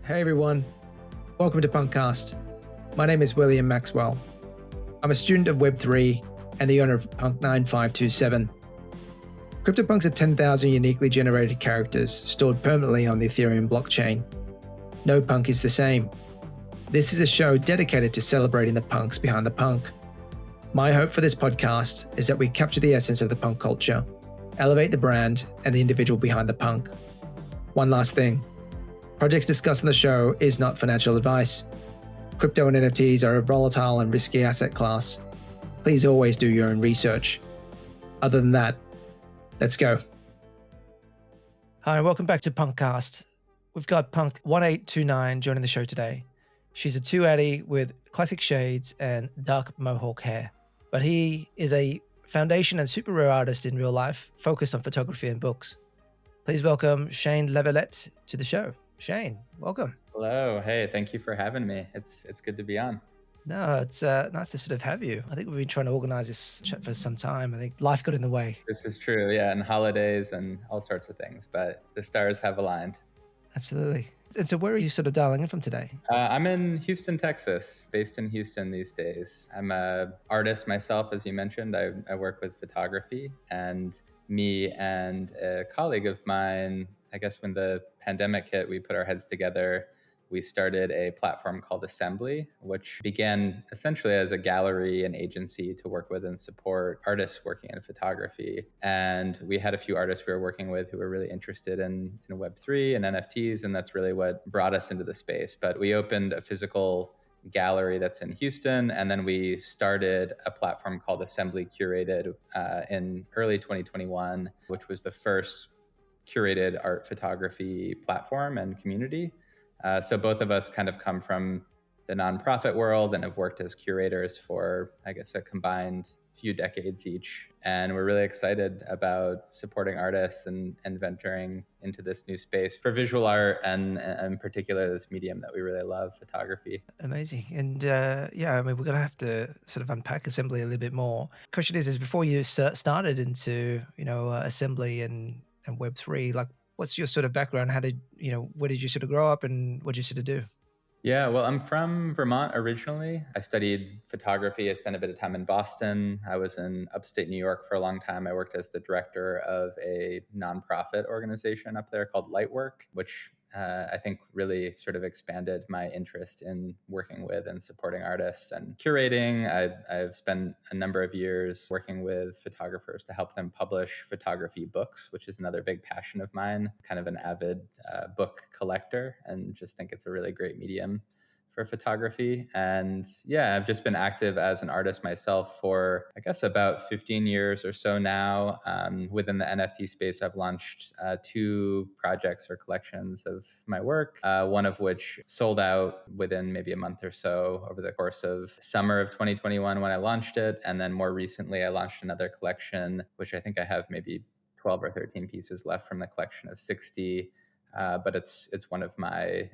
Hey everyone, welcome to PunkCast. My name is William Maxwell. I'm a student of Web3 and the owner of Punk 9527. Cryptopunks are 10,000 uniquely generated characters stored permanently on the Ethereum blockchain. No punk is the same. This is a show dedicated to celebrating the punks behind the punk. My hope for this podcast is that we capture the essence of the punk culture, elevate the brand and the individual behind the punk. One last thing. Projects discussed on the show is not financial advice. Crypto and NFTs are a volatile and risky asset class. Please always do your own research. Other than that, let's go. Hi, and welcome back to PunkCast. We've got Punk 1829 joining the show today. She's a 2 Atty with classic shades and dark Mohawk hair. But he is a foundation and super rare artist in real life, focused on photography and books. Please welcome Shane Lavalette to the show. Shane, welcome. Hello. Hey, thank you for having me. It's good to be on. No, it's nice to sort of have you. I think we've been trying to organize this chat for some time. I think life got in the way. This is true. Yeah, and holidays and all sorts of things, but the stars have aligned. Absolutely. And so where are you sort of dialing in from today? I'm in Houston, Texas, based in Houston these days. I'm an artist myself, as you mentioned. I work with photography, and me and a colleague of mine, I guess when the pandemic hit, we put our heads together. We started a platform called Assembly, which began essentially as a gallery and agency to work with and support artists working in photography. And we had a few artists we were working with who were really interested in Web3 and NFTs, and that's really what brought us into the space. But we opened a physical gallery that's in Houston, and then we started a platform called Assembly Curated in early 2021, which was the first curated art photography platform and community. So both of us kind of come from the nonprofit world and have worked as curators for, I guess, a combined few decades each. And we're really excited about supporting artists and venturing into this new space for visual art and in particular this medium that we really love, photography. Amazing. And yeah, I mean, we're going to have to sort of unpack Assembly a little bit more. Question is before you started into, Assembly and Web3, like, what's your sort of background? How did, where did you sort of grow up and what did you sort of do? Yeah, well, I'm from Vermont originally. I studied photography. I spent a bit of time in Boston. I was in upstate New York for a long time. I worked as the director of a nonprofit organization up there called Lightwork, which I think really sort of expanded my interest in working with and supporting artists and curating. I've spent a number of years working with photographers to help them publish photography books, which is another big passion of mine, kind of an avid book collector, and just think it's a really great medium for photography. And yeah, I've just been active as an artist myself for, I guess, about 15 years or so now. Within the NFT space, I've launched 2 projects or collections of my work, one of which sold out within maybe a month or so over the course of summer of 2021 when I launched it. And then more recently, I launched another collection, which I think I have maybe 12 or 13 pieces left from the collection of 60. But it's one of my,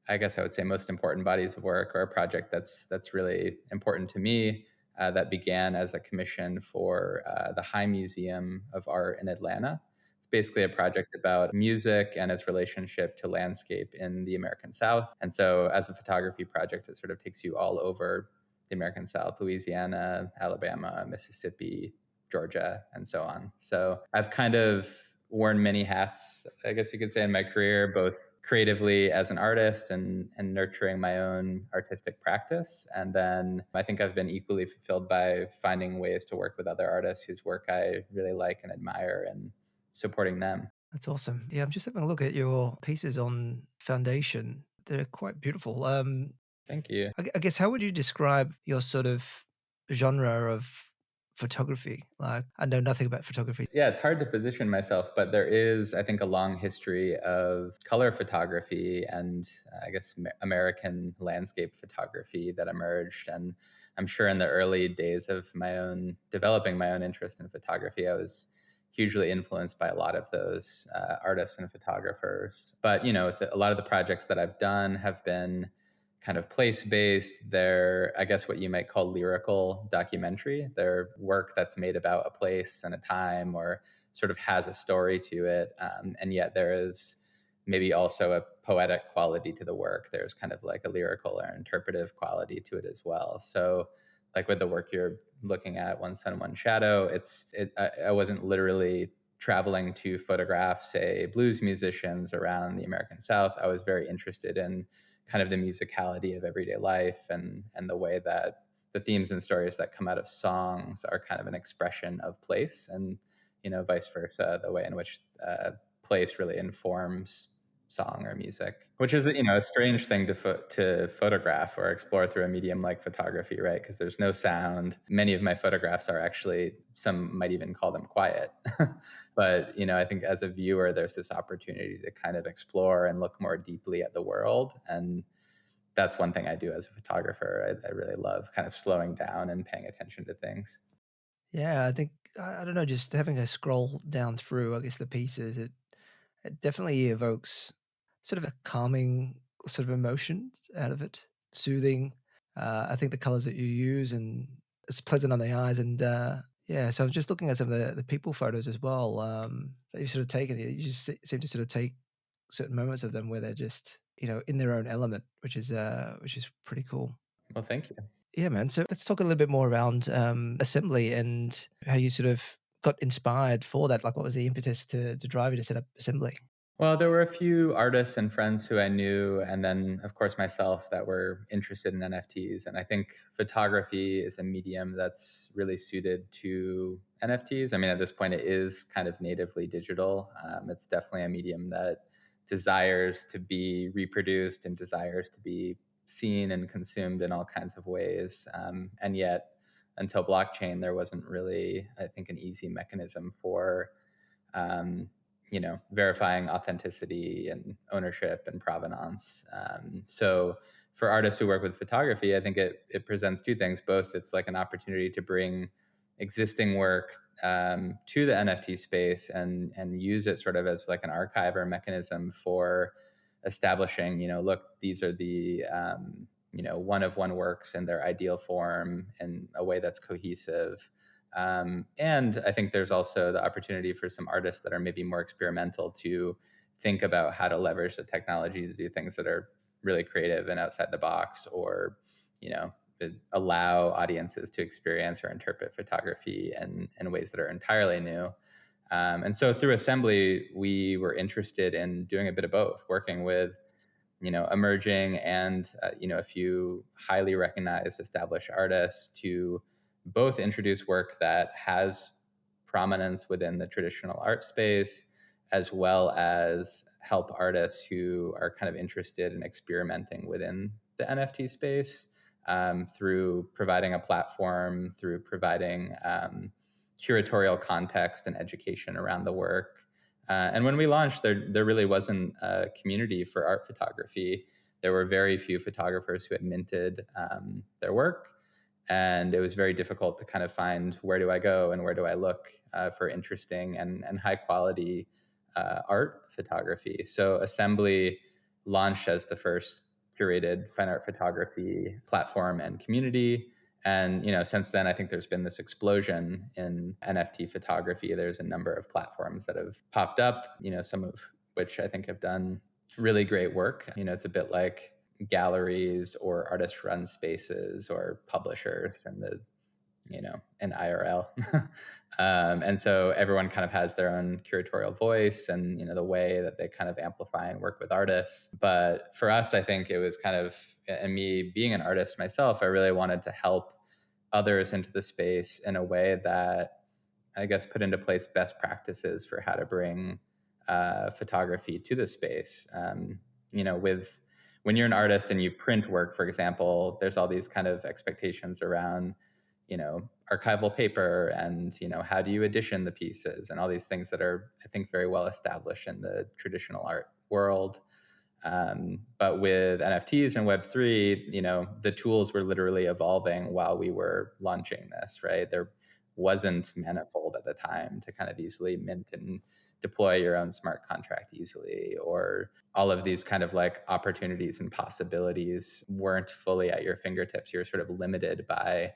I guess I would say, most important bodies of work, or a project that's really important to me, that began as a commission for the High Museum of Art in Atlanta. It's basically a project about music and its relationship to landscape in the American South. And so as a photography project, it sort of takes you all over the American South, Louisiana, Alabama, Mississippi, Georgia, and so on. So I've kind of worn many hats, I guess you could say, in my career, both creatively as an artist and nurturing my own artistic practice. And then I think I've been equally fulfilled by finding ways to work with other artists whose work I really like and admire and supporting them. That's awesome. Yeah, I'm just having a look at your pieces on Foundation. They're quite beautiful. Thank you. I guess, how would you describe your sort of genre of photography? Like, I know nothing about photography. Yeah, it's hard to position myself, but there is, I think, a long history of color photography and I guess American landscape photography that emerged. And I'm sure in the early days of developing my own interest in photography, I was hugely influenced by a lot of those artists and photographers. But, a lot of the projects that I've done have been kind of place-based. They're, I guess, what you might call lyrical documentary. They're work that's made about a place and a time, or sort of has a story to it. And yet there is maybe also a poetic quality to the work. There's kind of like a lyrical or interpretive quality to it as well. So like with the work you're looking at, One Sun, One Shadow, I wasn't literally traveling to photograph, say, blues musicians around the American South. I was very interested in kind of the musicality of everyday life and the way that the themes and stories that come out of songs are kind of an expression of place, and vice versa, the way in which place really informs song or music, which is a strange thing to photograph or explore through a medium like photography, right? Because there's no sound. Many of my photographs are actually, some might even call them quiet. But I think as a viewer, there's this opportunity to kind of explore and look more deeply at the world. And that's one thing I do as a photographer. I really love kind of slowing down and paying attention to things. Yeah, I think I don't know, just having a scroll down through, I guess, the pieces, it definitely evokes sort of a calming sort of emotion out of it, soothing. I think the colors that you use, and it's pleasant on the eyes. And yeah, so I'm just looking at some of the people photos as well, that you've sort of taken. You just seem to sort of take certain moments of them where they're just in their own element, which is pretty cool. Well, thank you. Yeah, man. So let's talk a little bit more around assembly and how you sort of got inspired for that. Like, what was the impetus to drive you to set up assembly? Well, there were a few artists and friends who I knew, and then, of course, myself that were interested in NFTs. And I think photography is a medium that's really suited to NFTs. I mean, at this point, it is kind of natively digital. It's definitely a medium that desires to be reproduced and desires to be seen and consumed in all kinds of ways. And yet, until blockchain, there wasn't really, I think, an easy mechanism for um, verifying authenticity and ownership and provenance. So for artists who work with photography, I think it presents two things. Both, it's like an opportunity to bring existing work to the NFT space and use it sort of as like an archive or mechanism for establishing, look, these are the one of one works in their ideal form in a way that's cohesive. And I think there's also the opportunity for some artists that are maybe more experimental to think about how to leverage the technology to do things that are really creative and outside the box, or allow audiences to experience or interpret photography in ways that are entirely new. And so through Assembly, we were interested in doing a bit of both, working with emerging and a few highly recognized established artists to both introduce work that has prominence within the traditional art space, as well as help artists who are kind of interested in experimenting within the NFT space, through providing a platform, through providing curatorial context and education around the work. And when we launched, there really wasn't a community for art photography. There were very few photographers who had minted their work, and it was very difficult to kind of find, where do I go and where do I look for interesting and high quality art photography. So Assembly launched as the first curated fine art photography platform and community. And since then, I think there's been this explosion in NFT photography. There's a number of platforms that have popped up, some of which I think have done really great work. It's a bit like galleries or artist-run spaces or publishers and in IRL. And so everyone kind of has their own curatorial voice and, the way that they kind of amplify and work with artists. But for us, I think it was kind of, and me being an artist myself, I really wanted to help others into the space in a way that I guess put into place best practices for how to bring photography to the space. With when you're an artist and you print work, for example, there's all these kind of expectations around archival paper and how do you edition the pieces and all these things that are, I think, very well established in the traditional art world. But with NFTs and Web3, the tools were literally evolving while we were launching this, right? There wasn't Manifold at the time to kind of easily mint and deploy your own smart contract easily, or all of these kind of like opportunities and possibilities weren't fully at your fingertips. You're sort of limited by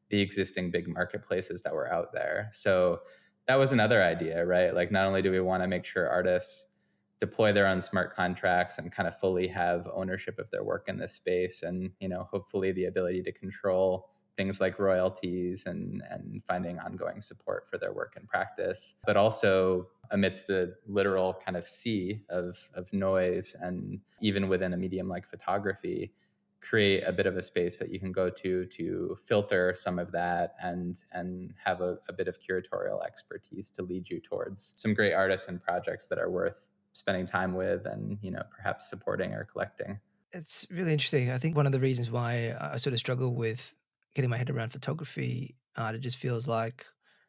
the existing big marketplaces that were out there. So that was another idea, right? Like, not only do we want to make sure artists deploy their own smart contracts and kind of fully have ownership of their work in this space, and hopefully the ability to control things like royalties and finding ongoing support for their work and practice, but also amidst the literal kind of sea of noise, and even within a medium like photography, create a bit of a space that you can go to filter some of that and have a bit of curatorial expertise to lead you towards some great artists and projects that are worth spending time with and perhaps supporting or collecting. It's really interesting. I think one of the reasons why I sort of struggle with getting my head around photography, it just feels like,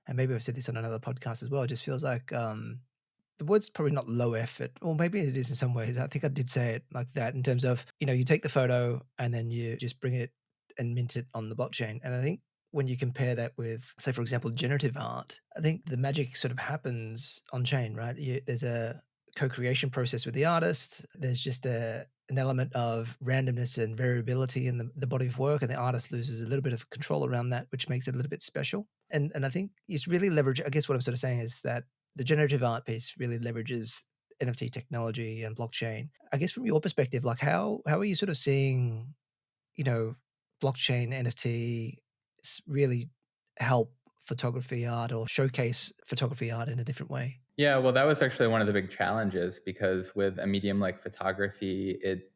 and maybe I've said this on another podcast as well, it just feels like the word's probably not low effort, or maybe it is in some ways. I think I did say it like that in terms of, you take the photo and then you just bring it and mint it on the blockchain. And I think when you compare that with, say, for example, generative art, I think the magic sort of happens on chain, right? There's a co-creation process with the artist. There's just an element of randomness and variability in the body of work, and the artist loses a little bit of control around that, which makes it a little bit special. And I think it's really leverage. I guess what I'm sort of saying is that the generative art piece really leverages NFT technology and blockchain. I guess from your perspective, like how are you sort of seeing, you know, blockchain NFT really help photography art or showcase photography art in a different way? Yeah, well, that was actually one of the big challenges, because with a medium like photography, it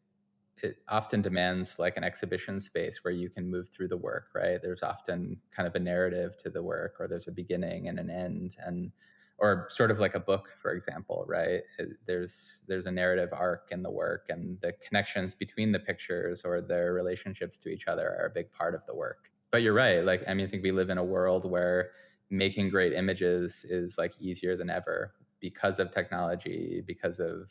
often demands like an exhibition space where you can move through the work, right? There's often kind of a narrative to the work, or there's a beginning and an end, and or sort of like a book, for example, right? There's a narrative arc in the work, and the connections between the pictures or their relationships to each other are a big part of the work. But you're right. Like, I mean, I think we live in a world where making great images is like easier than ever because of technology, because of,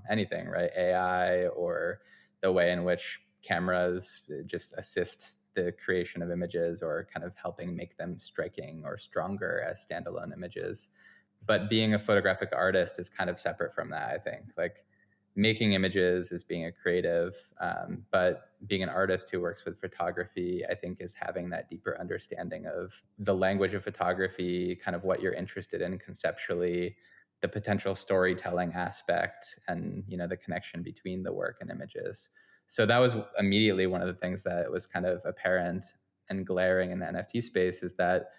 anything, right? AI, or the way in which cameras just assist the creation of images, or kind of helping make them striking or stronger as standalone images. But being a photographic artist is kind of separate from that, I think. Like, making images is being a creative, but being an artist who works with photography, I think, is having that deeper understanding of the language of photography, kind of what you're interested in conceptually, the potential storytelling aspect, and the connection between the work and images. So that was immediately one of the things that was kind of apparent and glaring in the NFT space, is that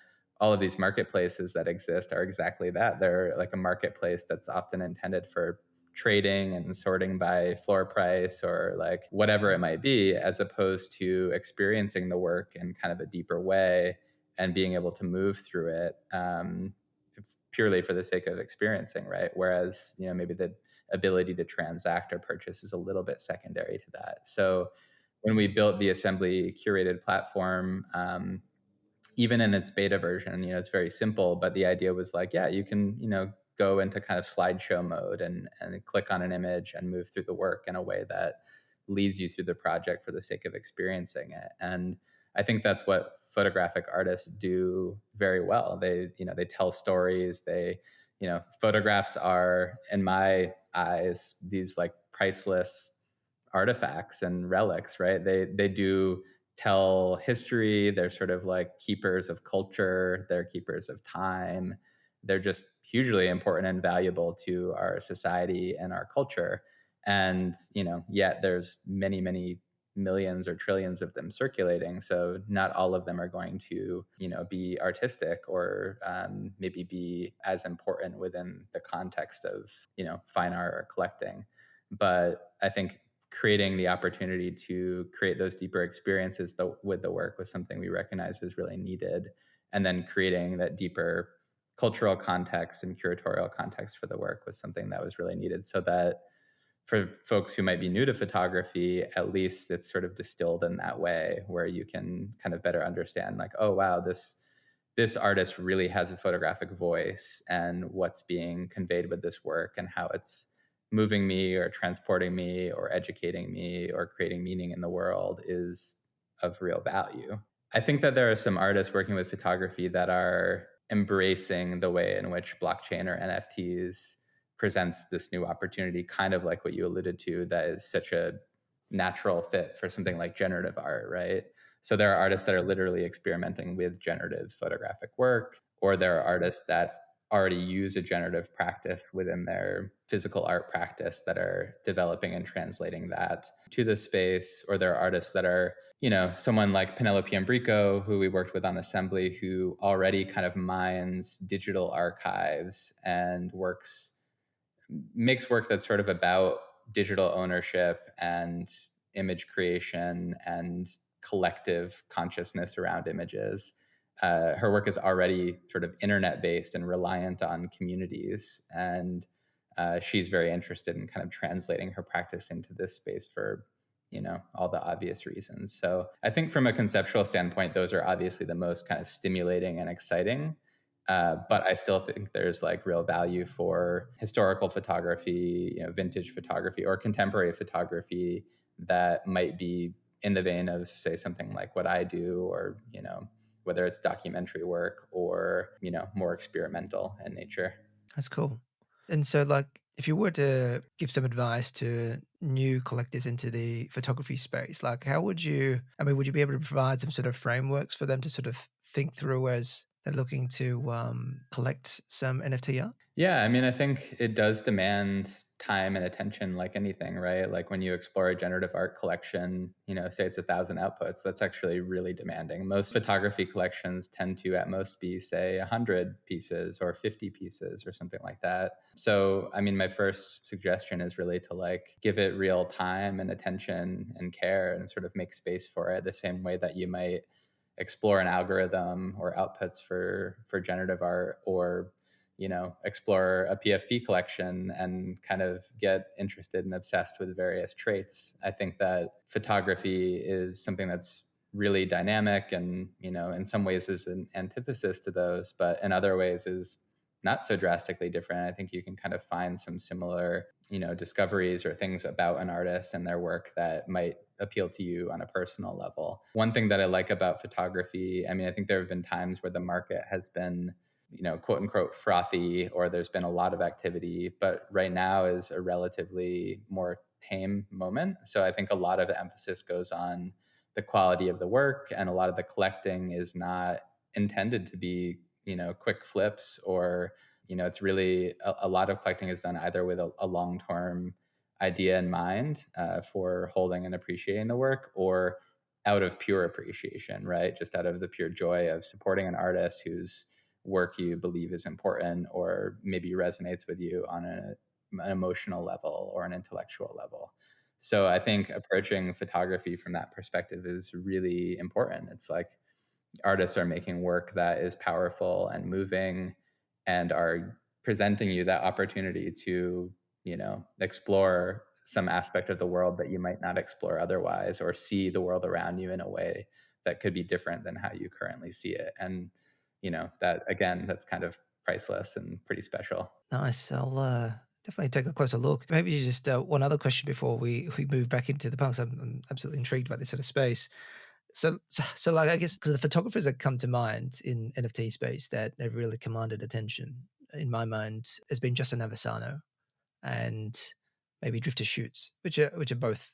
all of these marketplaces that exist are exactly that. They're like a marketplace that's often intended for trading and sorting by floor price or like whatever it might be, as opposed to experiencing the work in kind of a deeper way and being able to move through it, purely for the sake of experiencing, right? Whereas, maybe the ability to transact or purchase is a little bit secondary to that. So when we built the Assembly curated platform, even in its beta version, it's very simple, but the idea was like, yeah, you can, go into kind of slideshow mode and click on an image and move through the work in a way that leads you through the project for the sake of experiencing it. And I think that's what photographic artists do very well. They tell stories. Photographs are, in my eyes, these like priceless artifacts and relics, right? They do tell history. They're sort of like keepers of culture. They're keepers of time. They're just hugely important and valuable to our society and our culture. And, yet there's many, many millions or trillions of them circulating. So not all of them are going to, be artistic, or maybe be as important within the context of, fine art or collecting. But I think creating the opportunity to create those deeper experiences with the work was something we recognized was really needed. And then creating that deeper cultural context and curatorial context for the work was something that was really needed, so that for folks who might be new to photography, at least it's sort of distilled in that way, where you can kind of better understand, like, oh wow, this artist really has a photographic voice, and what's being conveyed with this work and how it's moving me or transporting me or educating me or creating meaning in the world is of real value. I think that there are some artists working with photography that are embracing the way in which blockchain or NFTs presents this new opportunity, kind of like what you alluded to, that is such a natural fit for something like generative art, right? So there are artists that are literally experimenting with generative photographic work, or there are artists that already use a generative practice within their physical art practice that are developing and translating that to the space, or there are artists that are, someone like Penelope Umbrico, who we worked with on Assembly, who already kind of mines digital archives and makes work that's sort of about digital ownership and image creation and collective consciousness around images. Her work is already sort of internet based and reliant on communities. And she's very interested in kind of translating her practice into this space for, all the obvious reasons. So I think from a conceptual standpoint, those are obviously the most kind of stimulating and exciting. But I still think there's like real value for historical photography, vintage photography, or contemporary photography that might be in the vein of, say, something like what I do, or whether it's documentary work or more experimental in nature. That's cool. And so, like, if you were to give some advice to new collectors into the photography space, like, how would you, I mean, would you be able to provide some sort of frameworks for them to sort of think through as they're looking to collect some NFT art? Yeah, I mean, I think it does demand time and attention like anything, right? Like when you explore a generative art collection, say it's 1,000 outputs, that's actually really demanding. Most photography collections tend to at most be, say, 100 pieces or 50 pieces or something like that. So, I mean, my first suggestion is really to like give it real time and attention and care and sort of make space for it the same way that you might explore an algorithm or outputs for generative art, or explore a PFP collection and kind of get interested and obsessed with various traits. I think that photography is something that's really dynamic and, in some ways is an antithesis to those, but in other ways is not so drastically different. I think you can kind of find some similar, discoveries or things about an artist and their work that might appeal to you on a personal level. One thing that I like about photography, I mean, I think there have been times where the market has been, quote unquote frothy, or there's been a lot of activity, but right now is a relatively more tame moment. So I think a lot of the emphasis goes on the quality of the work, and a lot of the collecting is not intended to be, quick flips, or, it's really a lot of collecting is done either with a long-term idea in mind for holding and appreciating the work, or out of pure appreciation, right? Just out of the pure joy of supporting an artist whose work you believe is important, or maybe resonates with you on an emotional level or an intellectual level. So I think approaching photography from that perspective is really important. It's like artists are making work that is powerful and moving, and are presenting you that opportunity to, explore some aspect of the world that you might not explore otherwise, or see the world around you in a way that could be different than how you currently see it. And, that again, that's kind of priceless and pretty special. Nice. I'll definitely take a closer look. Maybe just one other question before we move back into the punks. I'm absolutely intrigued about this sort of space. So like, I guess because the photographers that come to mind in NFT space that have really commanded attention in my mind has been Justin Aversano and maybe Drifter Shoots, which are both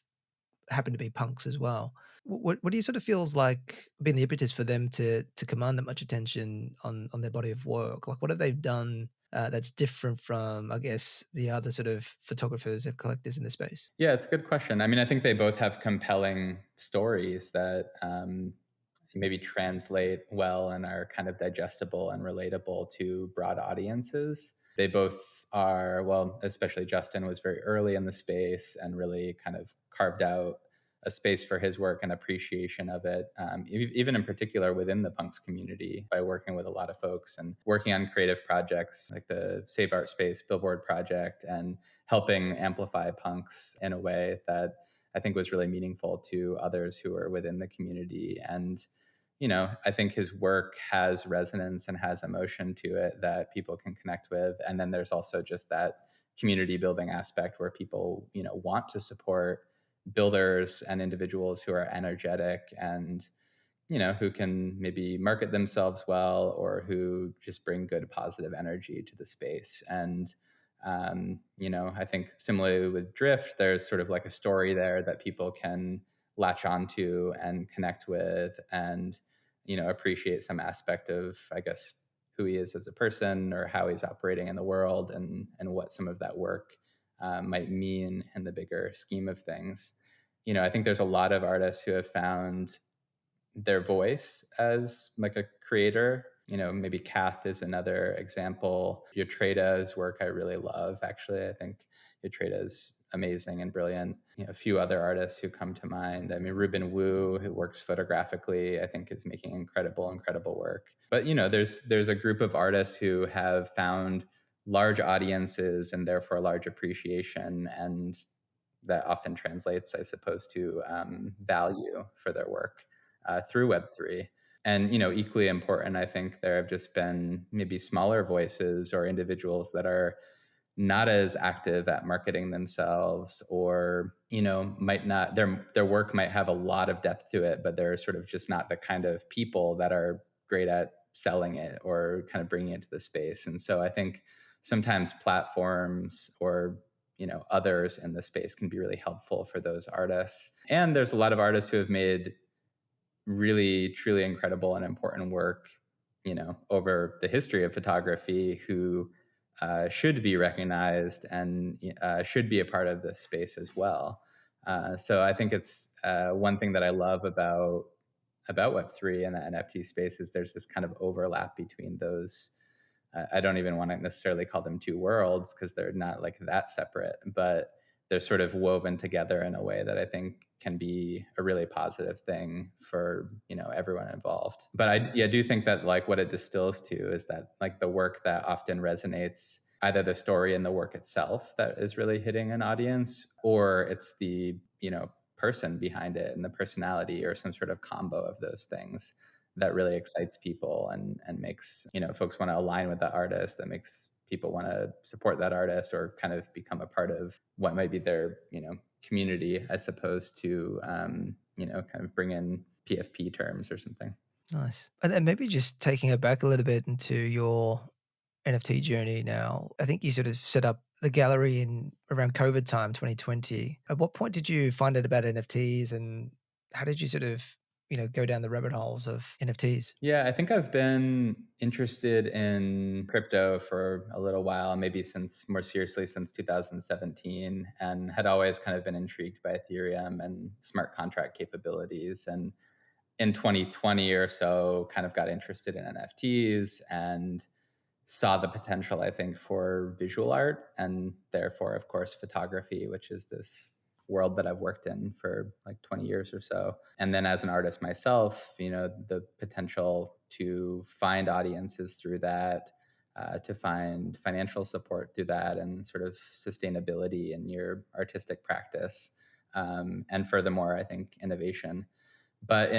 happen to be punks as well. What do you sort of feels like been the impetus for them to command that much attention on their body of work? Like, what have they done that's different from, I guess, the other sort of photographers and collectors in the space? Yeah, it's a good question. I mean, I think they both have compelling stories that maybe translate well and are kind of digestible and relatable to broad audiences. They both are, well, especially Justin was very early in the space and really kind of carved out a space for his work and appreciation of it, even in particular within the punks community, by working with a lot of folks and working on creative projects like the Save Art Space Billboard project, and helping amplify punks in a way that I think was really meaningful to others who are within the community. And I think his work has resonance and has emotion to it that people can connect with. And then there's also just that community building aspect where people, want to support builders and individuals who are energetic and, who can maybe market themselves well, or who just bring good positive energy to the space. And I think similarly with Drift, there's sort of like a story there that people can latch onto and connect with, and appreciate some aspect of, I guess, who he is as a person or how he's operating in the world, and what some of that work might mean in the bigger scheme of things. I think there's a lot of artists who have found their voice as like a creator. Maybe Kath is another example. Yotreda's work I really love, actually. I think Yotreda is amazing and brilliant. A few other artists who come to mind. I mean, Ruben Wu, who works photographically, I think is making incredible work. But, there's a group of artists who have found large audiences and therefore large appreciation, and that often translates, I suppose, to value for their work through Web3. And, equally important, I think there have just been maybe smaller voices or individuals that are not as active at marketing themselves, or, might not, their work might have a lot of depth to it, but they're sort of just not the kind of people that are great at selling it or kind of bringing it to the space. And so I think sometimes platforms or others in the space can be really helpful for those artists. And there's a lot of artists who have made really truly incredible and important work over the history of photography, who should be recognized and should be a part of this space as well. So I think it's one thing that I love about Web3 and the NFT space is there's this kind of overlap between those. I don't even want to necessarily call them two worlds, because they're not like that separate, but they're sort of woven together in a way that I think can be a really positive thing for everyone involved. But I do think that like what it distills to is that like the work that often resonates, either the story and the work itself that is really hitting an audience, or it's the person behind it and the personality, or some sort of combo of those things that really excites people and makes folks want to align with the artist, that makes people want to support that artist or kind of become a part of what might be their community, as opposed to kind of bring in PFP terms or something. Nice. And then maybe just taking it back a little bit into your NFT journey now. I think you sort of set up the gallery in around COVID time, 2020. At what point did you find out about NFTs, and how did you sort of, go down the rabbit holes of NFTs? Yeah, I think I've been interested in crypto for a little while, maybe more seriously since 2017, and had always kind of been intrigued by Ethereum and smart contract capabilities. And in 2020 or so, kind of got interested in NFTs and saw the potential, I think, for visual art, and therefore, of course, photography, which is this world that I've worked in for like 20 years or so. And then as an artist myself, the potential to find audiences through that, to find financial support through that, and sort of sustainability in your artistic practice. And furthermore, I think innovation. But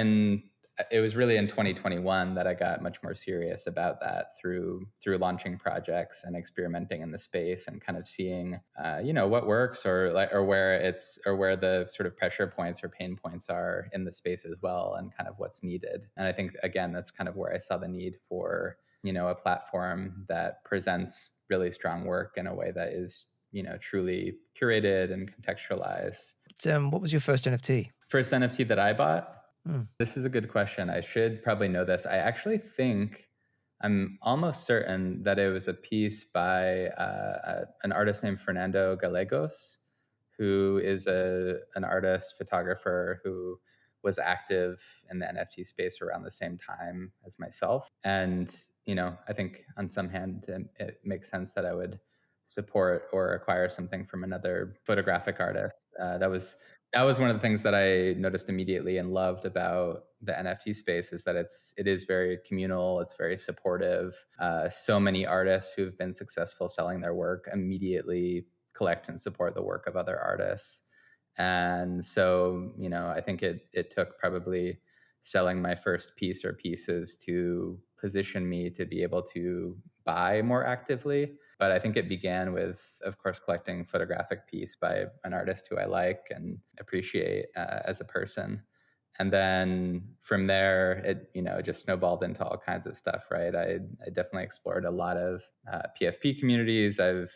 it was really in 2021 that I got much more serious about that, through launching projects and experimenting in the space and kind of seeing what works, or where the sort of pressure points or pain points are in the space as well, and kind of what's needed. And I think again that's kind of where I saw the need for a platform that presents really strong work in a way that is truly curated and contextualized. What was your first NFT? First NFT that I bought? Hmm. This is a good question. I should probably know this. I actually think, I'm almost certain that it was a piece by an artist named Fernando Gallegos, who is an artist, photographer who was active in the NFT space around the same time as myself. And, I think on some hand, it makes sense that I would support or acquire something from another photographic artist. That was one of the things that I noticed immediately and loved about the NFT space, is that it is very communal. It's very supportive. So many artists who've been successful selling their work immediately collect and support the work of other artists. And so, I think it took probably selling my first piece or pieces to position me to be able to buy more actively. But I think it began with, of course, collecting photographic piece by an artist who I like and appreciate as a person. And then from there, it just snowballed into all kinds of stuff, right? I definitely explored a lot of PFP communities. I've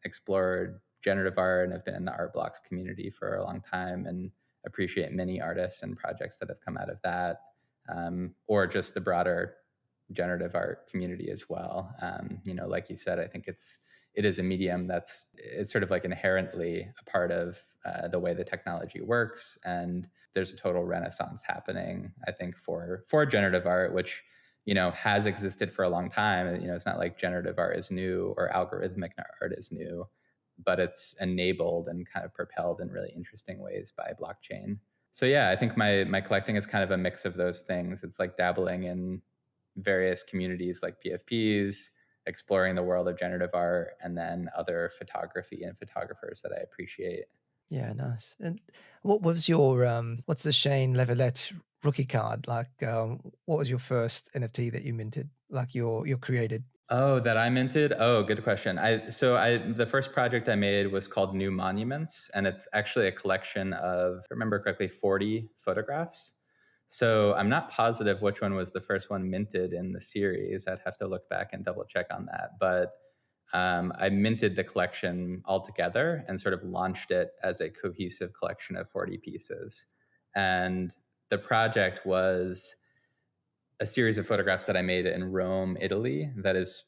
explored generative art, and have been in the art blocks community for a long time, and appreciate many artists and projects that have come out of that, or just the broader generative art community as well. Like you said, I think it is a medium it's sort of like inherently a part of the way the technology works, and there's a total renaissance happening, I think, for generative art, which has existed for a long time. It's not like generative art is new or algorithmic art is new, but it's enabled and kind of propelled in really interesting ways by blockchain. So yeah, I think my collecting is kind of a mix of those things. It's like dabbling in various communities like PFPs, exploring the world of generative art, and then other photography and photographers that I appreciate. Yeah, nice. And what was your what's the Shane Lavalette rookie card? Like what was your first NFT that you minted? Like your created? Oh, that I minted? Oh, good question. The first project I made was called New Monuments, and it's actually a collection of, if I remember correctly, 40 photographs. So I'm not positive which one was the first one minted in the series. I'd have to look back and double check on that. But I minted the collection altogether and sort of launched it as a cohesive collection of 40 pieces. And the project was a series of photographs that I made in Rome, Italy, that is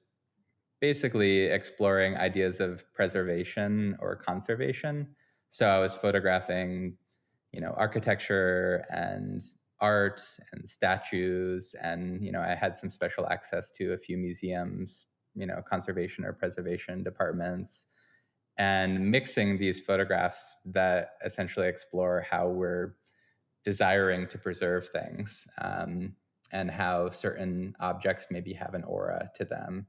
basically exploring ideas of preservation or conservation. So I was photographing, architecture and art and statues, and I had some special access to a few museums, conservation or preservation departments, and mixing these photographs that essentially explore how we're desiring to preserve things, and how certain objects maybe have an aura to them,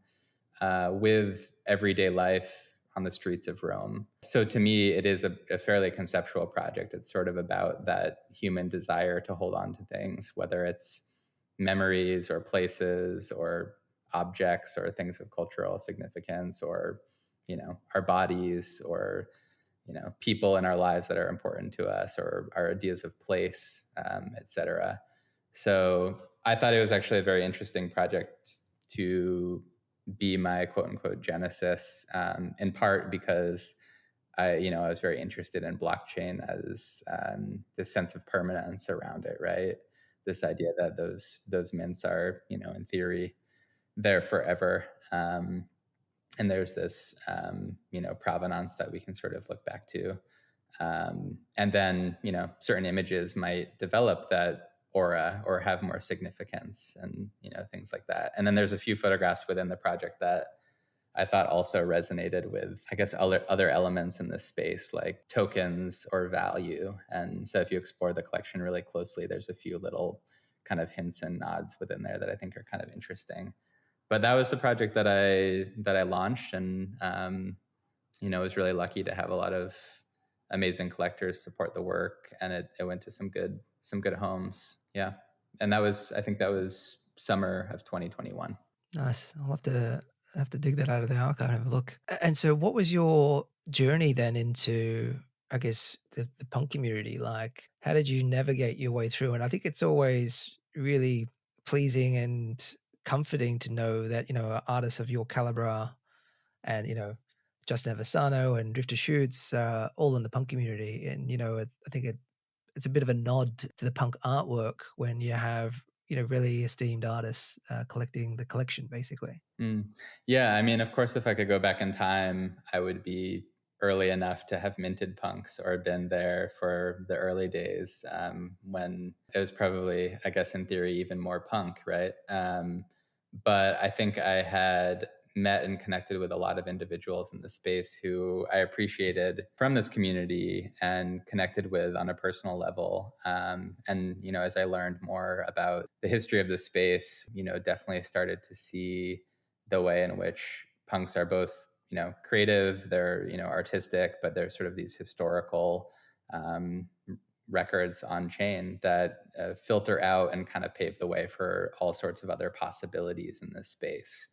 with everyday life on the streets of Rome. So to me, it is a fairly conceptual project. It's sort of about that human desire to hold on to things, whether it's memories or places or objects or things of cultural significance, or our bodies, or people in our lives that are important to us, or our ideas of place, etc. So I thought it was actually a very interesting project to be my quote unquote genesis, in part because I was very interested in blockchain as this sense of permanence around it, right? This idea that those mints are, in theory, there forever. And there's this, provenance that we can sort of look back to. And then, certain images might develop that aura or have more significance, and, things like that. And then there's a few photographs within the project that I thought also resonated with, I guess, other elements in this space, like tokens or value. And so if you explore the collection really closely, there's a few little kind of hints and nods within there that I think are kind of interesting. But that was the project that I launched, and was really lucky to have a lot of amazing collectors support the work, and it went to some good homes. Yeah, and I think that was summer of 2021. Nice. I'll have to dig that out of the archive and have a look. And so what was your journey then into, I guess, the punk community? Like, how did you navigate your way through? And I think it's always really pleasing and comforting to know that, artists of your caliber and, Justin Aversano and Drifter Shoots, all in the punk community. And, I think it's a bit of a nod to the punk artwork when you have, really esteemed artists collecting the collection, basically. Mm. Yeah, I mean, of course, if I could go back in time, I would be early enough to have minted punks or been there for the early days, when it was probably, I guess, in theory, even more punk, right? But I think I had met and connected with a lot of individuals in the space who I appreciated from this community and connected with on a personal level. And, as I learned more about the history of the space, definitely started to see the way in which punks are both, creative, they're, artistic, but they're sort of these historical, records on chain that filter out and kind of pave the way for all sorts of other possibilities in this space.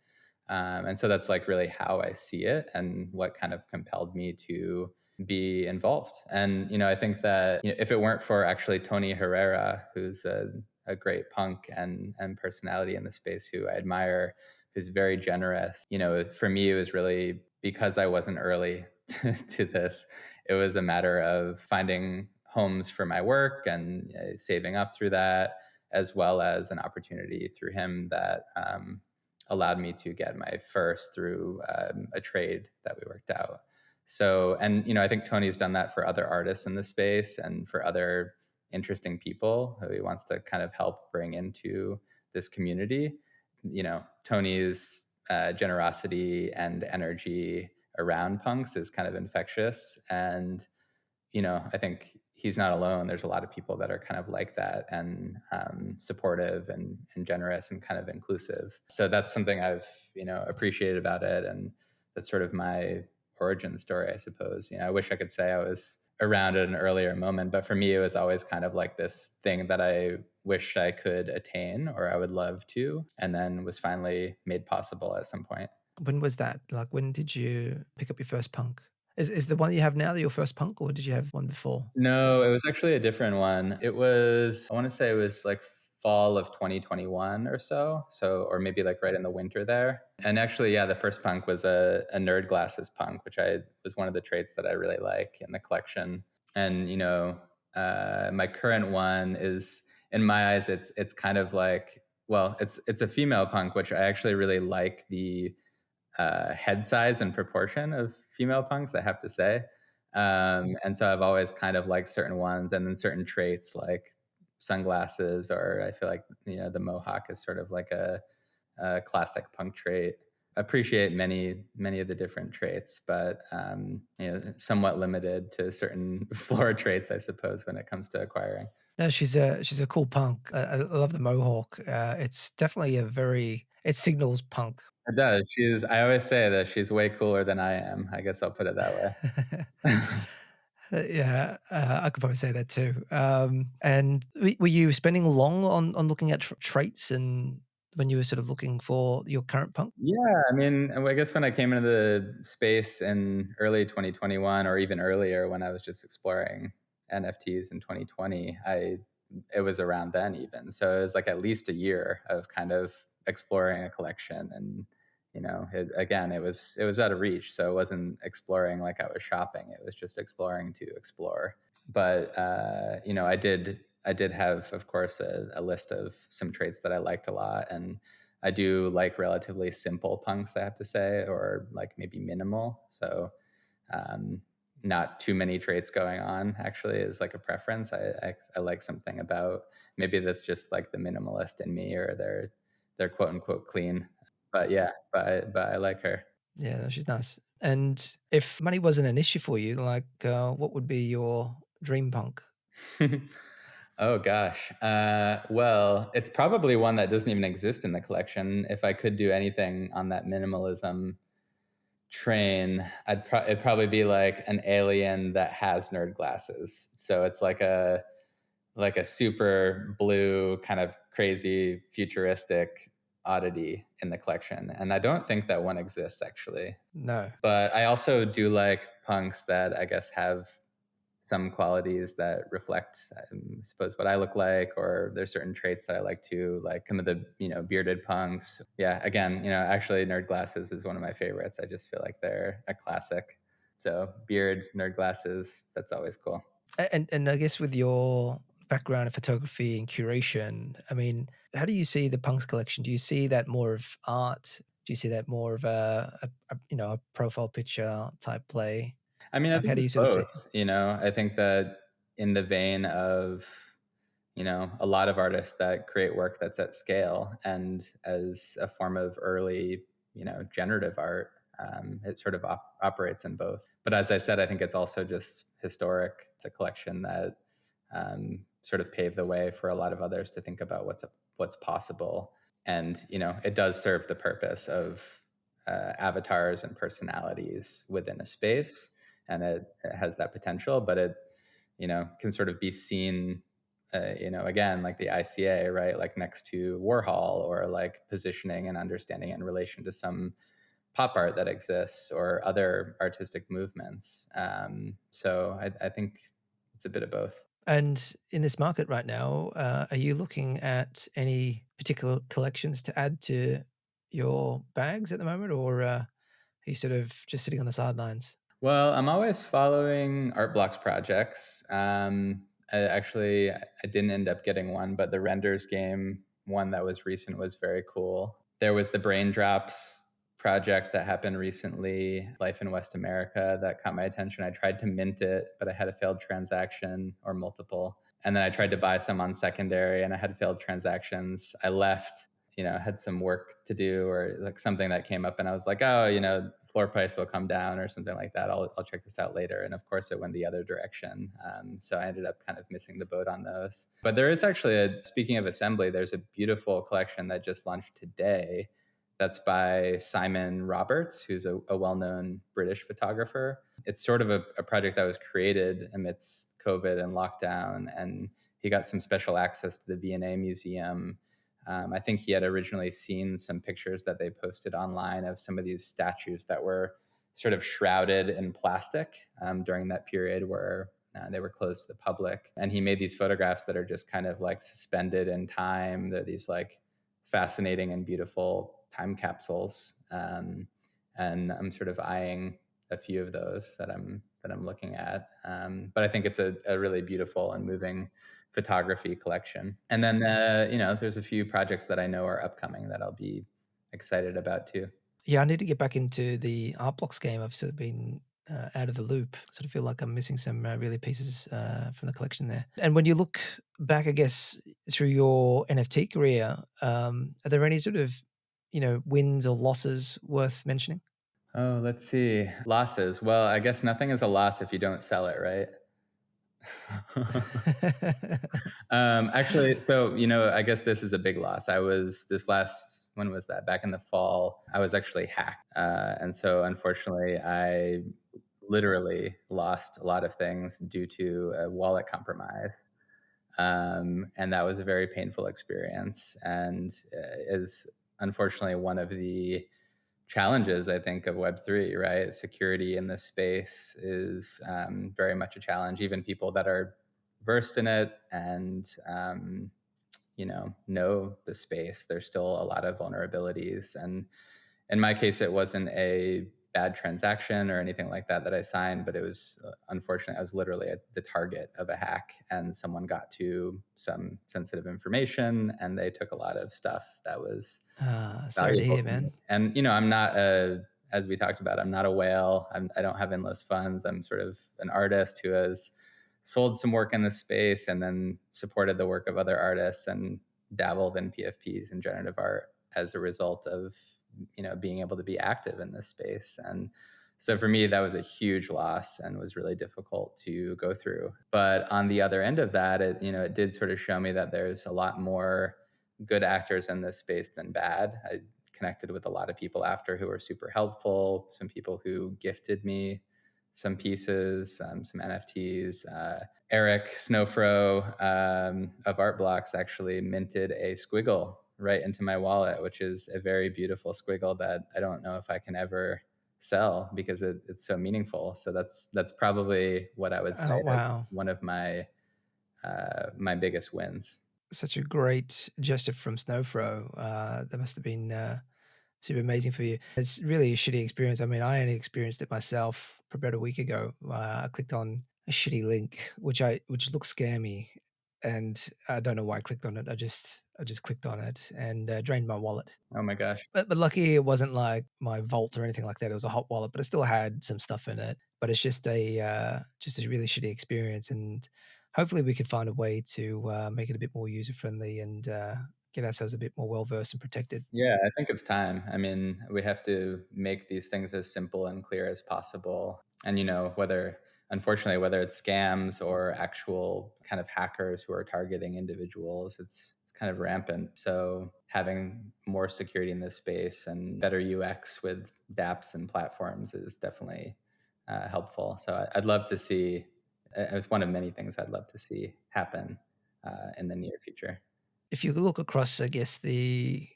And so that's like really how I see it, and what kind of compelled me to be involved. And, I think that, if it weren't for actually Tony Herrera, who's a great punk and personality in the space who I admire, who's very generous, for me, it was really because I wasn't early to this. It was a matter of finding homes for my work and saving up through that, as well as an opportunity through him that allowed me to get my first through a trade that we worked out. So, and I think Tony's done that for other artists in the space and for other interesting people who he wants to kind of help bring into this community. Tony's generosity and energy around punks is kind of infectious, and I think he's not alone. There's a lot of people that are kind of like that and supportive and generous and kind of inclusive. So that's something I've, appreciated about it. And that's sort of my origin story, I suppose. I wish I could say I was around at an earlier moment, but for me, it was always kind of like this thing that I wish I could attain or I would love to, and then was finally made possible at some point. When was that? Like, when did you pick up your first punk? Is the one you have now your first punk, or did you have one before? No, it was actually a different one. It was, I want to say it was like fall of 2021 or so. So, or maybe like right in the winter there. And actually, yeah, the first punk was a nerd glasses punk, which I was one of the traits that I really like in the collection. And, my current one is, in my eyes, it's kind of like, well, it's a female punk, which I actually really like the head size and proportion of female punks, I have to say. And so I've always kind of liked certain ones, and then certain traits like sunglasses, or I feel like the Mohawk is sort of like a classic punk trait. Appreciate many of the different traits, but somewhat limited to certain floor traits, I suppose, when it comes to acquiring. No, she's a cool punk. I love the mohawk. It's definitely it signals punk. It does. I always say that she's way cooler than I am. I guess I'll put it that way. Yeah, I could probably say that too. And were you spending long on looking at traits and when you were sort of looking for your current punk? Yeah, I mean, I guess when I came into the space in early 2021, or even earlier when I was just exploring NFTs in 2020, it was around then even. So it was like at least a year of kind of exploring a collection, and again, it was out of reach, so it wasn't exploring like I was shopping. It was just exploring to explore. But I did have, of course, a list of some traits that I liked a lot, and I do like relatively simple punks, I have to say, or like maybe minimal. So um, not too many traits going on actually is like a preference. I like something about, maybe that's just like the minimalist in me, or they're quote unquote clean. But yeah, but I like her. Yeah, no, she's nice. And if money wasn't an issue for you, like, what would be your dream punk? Oh gosh. Well, it's probably one that doesn't even exist in the collection. If I could do anything on that minimalism train, it'd probably be like an alien that has nerd glasses. So it's like a super blue kind of crazy futuristic oddity in the collection. And I don't think that one exists actually. No. But I also do like punks that I guess have some qualities that reflect, I suppose, what I look like, or there's certain traits that I like too, like some of the, bearded punks. Yeah, again, actually, nerd glasses is one of my favorites. I just feel like they're a classic. So beard, nerd glasses, that's always cool. And I guess with your background in photography and curation, I mean, how do you see the punks collection? Do you see that more of art? Do you see that more of a profile picture type play? I mean, I Like, how think do it's you sort of see both. it? I think that in the vein of, a lot of artists that create work that's at scale and as a form of early, generative art, it sort of operates in both. But as I said, I think it's also just historic. It's a collection that sort of paved the way for a lot of others to think about what's possible. And it does serve the purpose of avatars and personalities within a space, and it has that potential, but it can sort of be seen again, like the ICA, right, like next to Warhol, or like positioning and understanding it in relation to some pop art that exists or other artistic movements. So I think it's a bit of both. And in this market right now, are you looking at any particular collections to add to your bags at the moment, or are you sort of just sitting on the sidelines? Well, I'm always following art blocks projects. I didn't end up getting one, but the Renders game one that was recent was very cool. There was the Brain Drops project that happened recently, Life in West America, that caught my attention. I tried to mint it, but I had a failed transaction or multiple. And then I tried to buy some on secondary and I had failed transactions. I left, had some work to do or like something that came up and I was like, oh, floor price will come down or something like that. I'll check this out later. And of course it went the other direction. So I ended up kind of missing the boat on those. But there is actually speaking of assembly, there's a beautiful collection that just launched today. That's by Simon Roberts, who's a well-known British photographer. It's sort of a project that was created amidst COVID and lockdown, and he got some special access to the V&A Museum. I think he had originally seen some pictures that they posted online of some of these statues that were sort of shrouded in plastic during that period where they were closed to the public. And he made these photographs that are just kind of like suspended in time. They're these like fascinating and beautiful time capsules. And I'm sort of eyeing a few of those that I'm looking at. But I think it's a really beautiful and moving photography collection. And then there's a few projects that I know are upcoming that I'll be excited about too. Yeah, I need to get back into the art blocks game. I've sort of been out of the loop. Sort of feel like I'm missing some really pieces from the collection there. And when you look back, I guess, through your NFT career, are there any sort of, wins or losses worth mentioning? Oh, let's see. Losses. Well, I guess nothing is a loss if you don't sell it, right? Actually, so, I guess this is a big loss. When was that? Back in the fall, I was actually hacked. And so unfortunately, I literally lost a lot of things due to a wallet compromise. And that was a very painful experience and is unfortunately one of the challenges, I think, of Web3, right? Security in this space is very much a challenge. Even people that are versed in it and know the space, there's still a lot of vulnerabilities. And in my case, it wasn't a bad transaction or anything like that I signed, but it was unfortunately I was literally the target of a hack, and someone got to some sensitive information, and they took a lot of stuff that was Sorry to valuable hear, to me. man. And I'm not as we talked about, I'm not a whale. I don't have endless funds. I'm sort of an artist who has sold some work in this space and then supported the work of other artists and dabbled in PFPs and generative art as a result of being able to be active in this space. And so for me, that was a huge loss and was really difficult to go through. But on the other end of that, it did sort of show me that there's a lot more good actors in this space than bad. I connected with a lot of people after who were super helpful, some people who gifted me some pieces, some NFTs. Eric Snowfro of Art Blocks actually minted a squiggle right into my wallet, which is a very beautiful squiggle that I don't know if I can ever sell because it's so meaningful. So that's probably what I would say Oh, as wow. one of my my biggest wins. Such a great gesture from Snowfro. That must have been super amazing for you. It's really a shitty experience. I mean, I only experienced it myself about a week ago. I clicked on a shitty link, which looked scammy, and I don't know why I clicked on it. I just clicked on it and drained my wallet. Oh my gosh. But lucky it wasn't like my vault or anything like that. It was a hot wallet, but it still had some stuff in it. But it's just a really shitty experience, and hopefully we could find a way to make it a bit more user friendly and get ourselves a bit more well versed and protected. Yeah, I think it's time. I mean, we have to make these things as simple and clear as possible. And, unfortunately, whether it's scams or actual kind of hackers who are targeting individuals, it's kind of rampant. So having more security in this space and better UX with dApps and platforms is definitely helpful. So I'd love to see, it's one of many things I'd love to see happen in the near future. If you look across, I guess the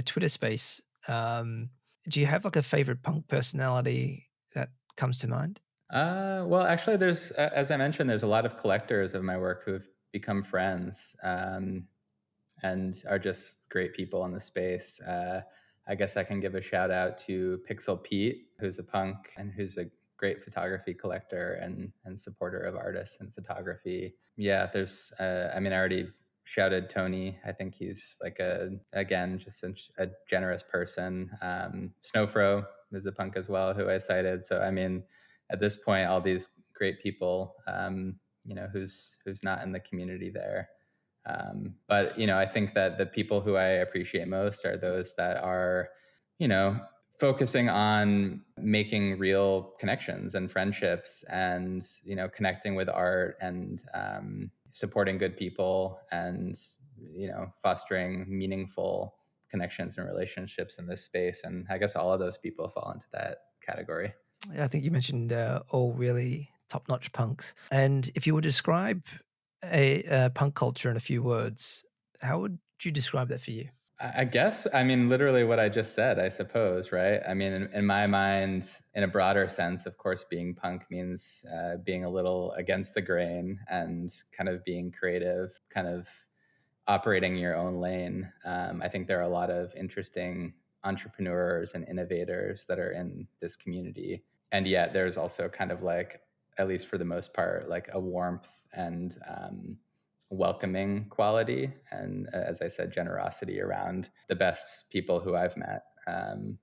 Twitter space, do you have like a favorite punk personality that comes to mind? Well, actually, as I mentioned, there's a lot of collectors of my work who have become friends and are just great people in the space. I guess I can give a shout out to Pixel Pete, who's a punk and who's a great photography collector and supporter of artists and photography. Yeah, there's, I mean, I already shouted Tony. I think he's like again, just a generous person. Snowfro is a punk as well, who I cited. So, I mean, at this point, all these great people, who's not in the community there. But, I think that the people who I appreciate most are those that are, focusing on making real connections and friendships and, connecting with art and supporting good people and, fostering meaningful connections and relationships in this space. And I guess all of those people fall into that category. I think you mentioned all really top-notch punks. And if you would describe a punk culture in a few words, how would you describe that for you? I guess, I mean, literally what I just said, I suppose, right? I mean, in my mind, in a broader sense, of course, being punk means being a little against the grain and kind of being creative, kind of operating your own lane. I think there are a lot of interesting entrepreneurs and innovators that are in this community. And yet there's also kind of like, at least for the most part, like a warmth and welcoming quality. And as I said, generosity around the best people who I've met.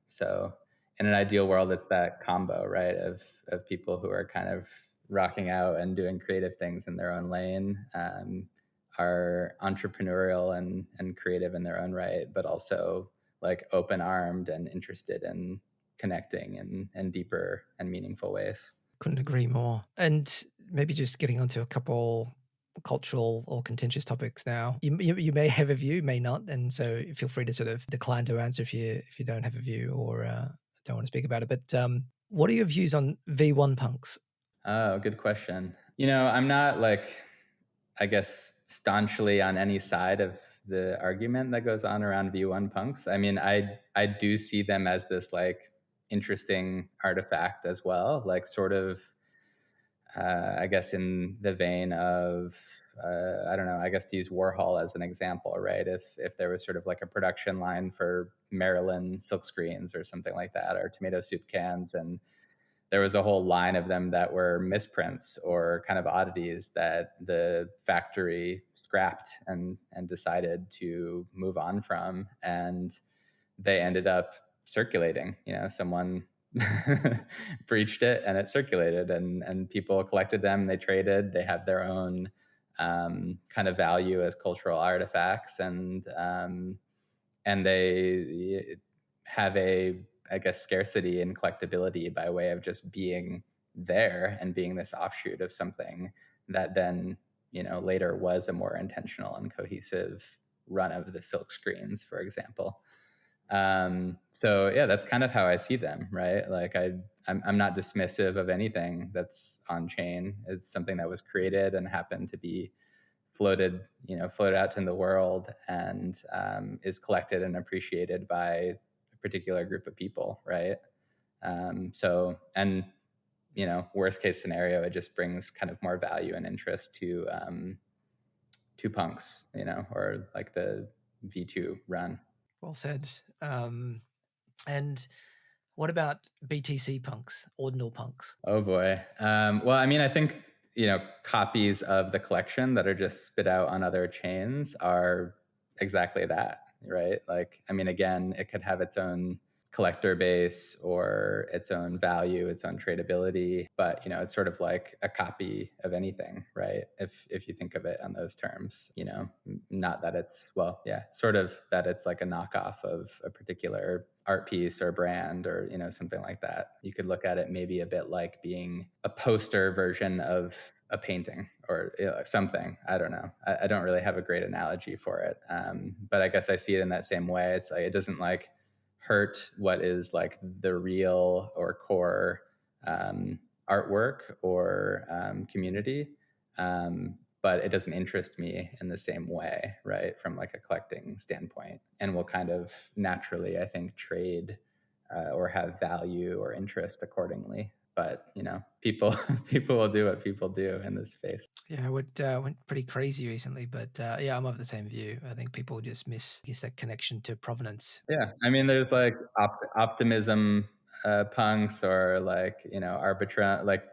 So in an ideal world, it's that combo, right? Of people who are kind of rocking out and doing creative things in their own lane. Are entrepreneurial and creative in their own right, but also like open armed and interested in connecting in deeper and meaningful ways. Couldn't agree more. And maybe just getting onto a couple cultural or contentious topics now. You may have a view, may not, and so feel free to sort of decline to answer if you don't have a view or don't want to speak about it. But what are your views on V1 punks? Oh, good question. I'm not like, I guess, staunchly on any side of the argument that goes on around V1 punks. I mean, I do see them as this like interesting artifact as well, like sort of I guess in the vein of I don't know, I guess to use Warhol as an example, right? If there was sort of like a production line for Maryland silk screens or something like that, or tomato soup cans, and there was a whole line of them that were misprints or kind of oddities that the factory scrapped and decided to move on from, and they ended up circulating. Someone breached it and it circulated, and people collected them. They traded. They have their own kind of value as cultural artifacts, and they have a, I guess, scarcity and collectability by way of just being there and being this offshoot of something that then later was a more intentional and cohesive run of the silk screens, for example. So yeah, that's kind of how I see them, right? Like I'm not dismissive of anything that's on chain. It's something that was created and happened to be floated out in the world, and is collected and appreciated by a particular group of people, right? So, and worst case scenario, it just brings kind of more value and interest to punks, or like the V2 run. Well said. And what about BTC punks, ordinal punks? Oh boy. Well, I mean, I think copies of the collection that are just spit out on other chains are exactly that, right? Like, I mean, again, it could have its own collector base or its own value, its own tradability, but it's sort of like a copy of anything, right? If you think of it on those terms, not that it's, well, yeah, sort of that it's like a knockoff of a particular art piece or brand or something like that. You could look at it maybe a bit like being a poster version of a painting or something. I don't know. I don't really have a great analogy for it, but I guess I see it in that same way. It's like it doesn't like hurt what is like the real or core artwork or community, but it doesn't interest me in the same way, right? From like a collecting standpoint, and will kind of naturally, I think, trade or have value or interest accordingly. But people people will do what people do in this space. Yeah, I went pretty crazy recently, but yeah, I'm of the same view. I think people just miss, I guess, that connection to provenance. Yeah, I mean, there's like optimism punks or like, Arbitrum. Like,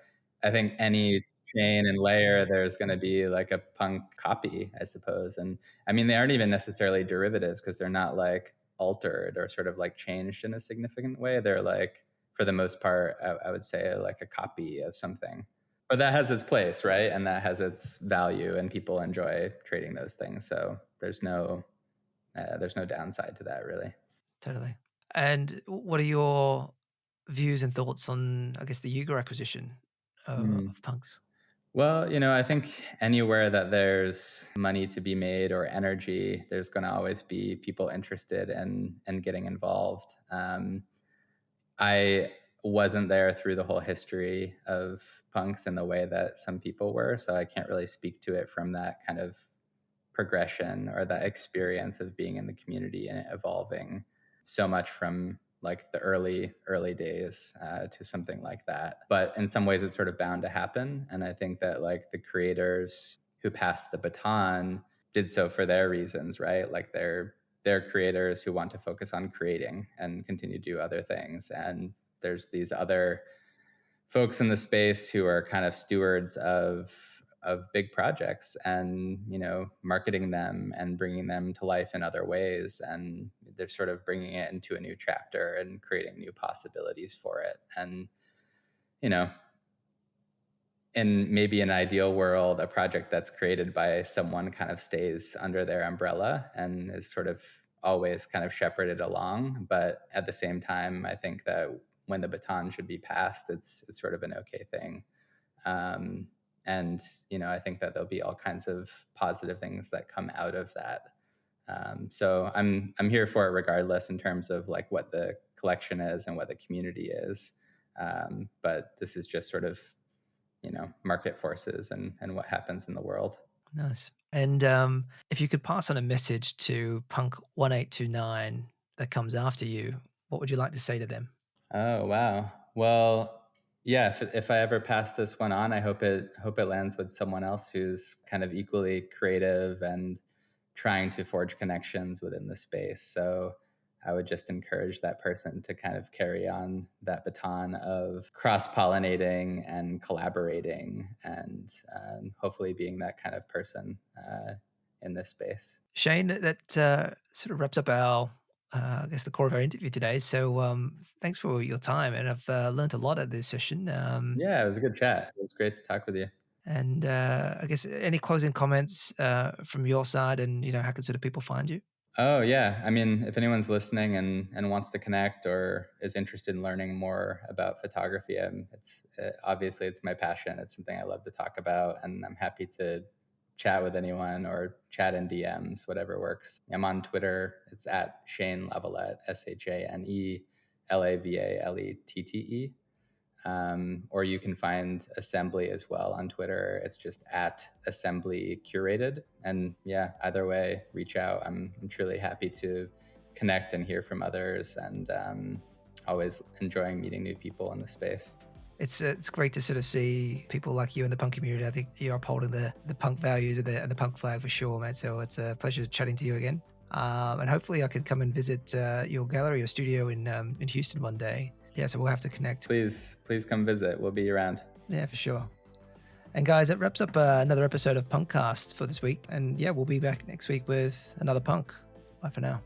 I think any chain and layer, there's going to be like a punk copy, I suppose. And I mean, they aren't even necessarily derivatives because they're not like altered or sort of like changed in a significant way. They're like, for the most part, I would say like a copy of something. But that has its place, right? And that has its value, and people enjoy trading those things. So there's no downside to that, really. Totally. And what are your views and thoughts on, I guess, the Yuga acquisition of Punks? Well, I think anywhere that there's money to be made or energy, there's going to always be people interested in getting involved. I wasn't there through the whole history of punks in the way that some people were, so I can't really speak to it from that kind of progression or that experience of being in the community and it evolving so much from like the early days to something like that. But in some ways, it's sort of bound to happen, and I think that like the creators who passed the baton did so for their reasons, right? Like they're creators who want to focus on creating and continue to do other things, and there's these other folks in the space who are kind of stewards of big projects and marketing them and bringing them to life in other ways, and they're sort of bringing it into a new chapter and creating new possibilities for it. And in maybe an ideal world, a project that's created by someone kind of stays under their umbrella and is sort of always kind of shepherded along. But at the same time, I think that when the baton should be passed, it's sort of an okay thing. And I think that there'll be all kinds of positive things that come out of that. So I'm here for it regardless in terms of like what the collection is and what the community is. But this is just sort of market forces and what happens in the world. Nice. And if you could pass on a message to Punk 1829 that comes after you, what would you like to say to them? Oh, wow. Well, yeah, if I ever pass this one on, I hope it lands with someone else who's kind of equally creative and trying to forge connections within the space. So I would just encourage that person to kind of carry on that baton of cross-pollinating and collaborating and hopefully being that kind of person in this space. Shane, that sort of wraps up our, I guess, the core of our interview today. So thanks for your time. And I've learned a lot at this session. Yeah, it was a good chat. It was great to talk with you. And I guess any closing comments from your side, and how can sort of people find you? Oh, yeah. I mean, if anyone's listening and wants to connect or is interested in learning more about photography, obviously it's my passion. It's something I love to talk about, and I'm happy to chat with anyone or chat in DMs, whatever works. I'm on Twitter. It's at Shane Lavalette, ShaneLavalette. Or you can find Assembly as well on Twitter. It's just at Assembly Curated. And yeah, either way, reach out. I'm truly happy to connect and hear from others, and always enjoying meeting new people in the space. It's great to sort of see people like you in the punk community. I think you're upholding the punk values and the punk flag for sure, man. So it's a pleasure chatting to you again. And hopefully I can come and visit your gallery or studio in Houston one day. Yeah, so we'll have to connect. Please come visit. We'll be around. Yeah, for sure. And guys, that wraps up another episode of PunkCast for this week. And yeah, we'll be back next week with another punk. Bye for now.